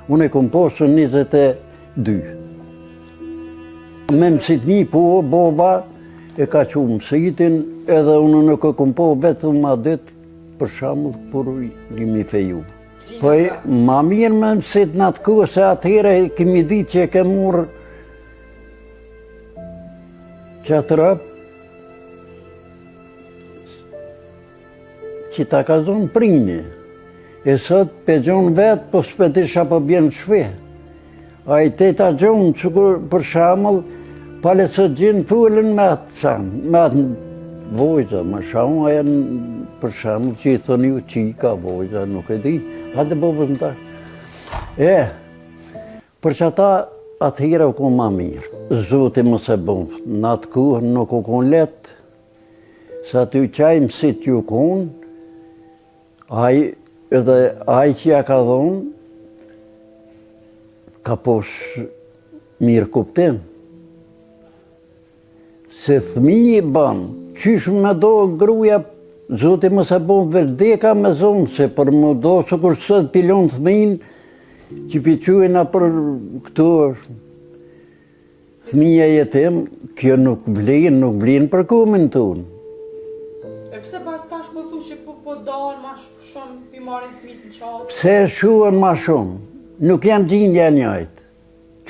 Unë e kom posë 22. Me mësit një po, boba e ka që mësitin, edhe unë nuk e kom po vetëm ma ditë, për shambull, për jemi feju. Po e ma mirë me mësit në atë kohë, se atëhere kemi ditë që e ke murë që atë rëpë, që ta ka zonë prini. E sot pe gjonë vetë, po s'petisha po bjenë shve. A i teta gjonë, që për shambull, pale sot gjenë fullin me atë sanë, me atë vojza, ma shamu aja për shambull që i thoni ju qika vojza, nuk e di, hajde bobës në ta. Për që ata atëhira u kon ma mirë. Zoti mos e bëmë, në atë kohë nuk u kon letë, sa të ju qaj mësit ju kon, edhe aj që ja ka dhonë, ka posë mirë kuptim. Se thmiji banë, qysh me do gruja, zoti më se bo vërdeka me zonë, se për më do së kur sët pilon thmijin, që piquina për këtu thmija jetim, kjo nuk vlinë për kumin tonë. E pse pas tash po thu që po dalën ma shumë i marrin fëmijët në qafë? Pse shuan ma shumë? Nuk janë gjindja njajtë.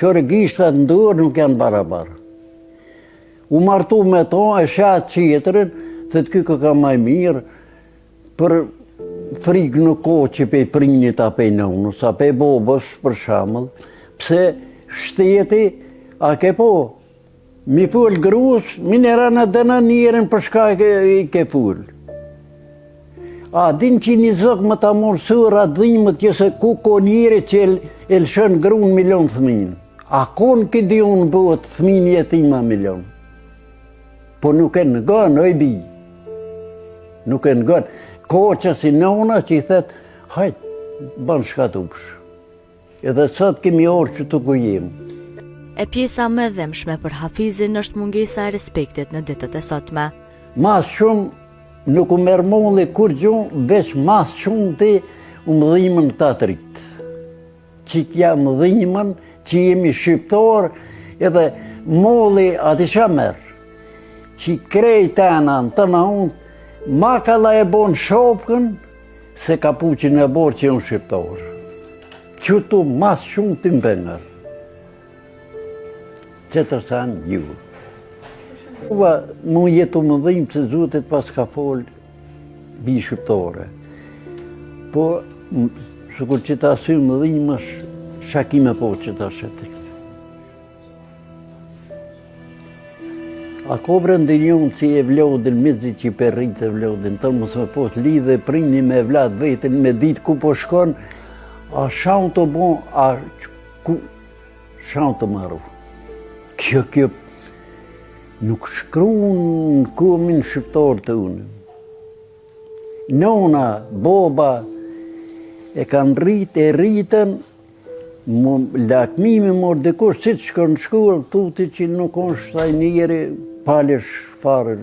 Qore gishtat në dorë nuk janë barabarë. U martu me to, e shatë qitërin, të të kyko ka maj mirë, për frikë në kohë që pe prinit a pe nënus, a pe bobës për shamëll, pse shteti, a ke po, mi full grus, mi nera në dëna njerën për shka i ke full. A din që një zëk më ta morsur, a dhimët që se ku ko njeri që e lëshën grun milion thmin. A kon këdi unë bëhet thmin jetima milion. Po nuk e në gënë, oj bi. Nuk e në gënë. Ko që si nëna që i thetë, hajtë, banë shka të upsh. Edhe sot kemi orë që të kujem. E pjesa më dhemshme për Hafizin është mungesa e respektit në ditët e sotme. Mas shumë nuk u mërmolli kur gjunë, veç mas shumë të u mëdhimën këta të rritë. Që kja mëdhimën, që jemi shqiptarë, edhe molli ati shamerë. Që krej të anan të në unë, ma ka la e bon shopkën, se ka puqin e borë që unë shqiptarë. Qëtu mas shumë të mbengër. Që të sanë ju. Mu jetu më dhimë se Zotit pas ka folë bi shqiptore. Po, shukur që ta sy më dhimë është shakime po që ta shetik. A kobre ndinjon që e vlodin, mizi që i perrit e vlodin, të mësë me posë lidhe prini me vlad vetin, me ditë ku po shkon, a shaun të bon, a shaun të maru. Kjo nuk shkruun në kumin shqiptar të unë. Nona, boba, e kanë rritën, lakmimi morë dikush, si të shkon në shkullë, tuti që nuk është taj njeri palesh farë.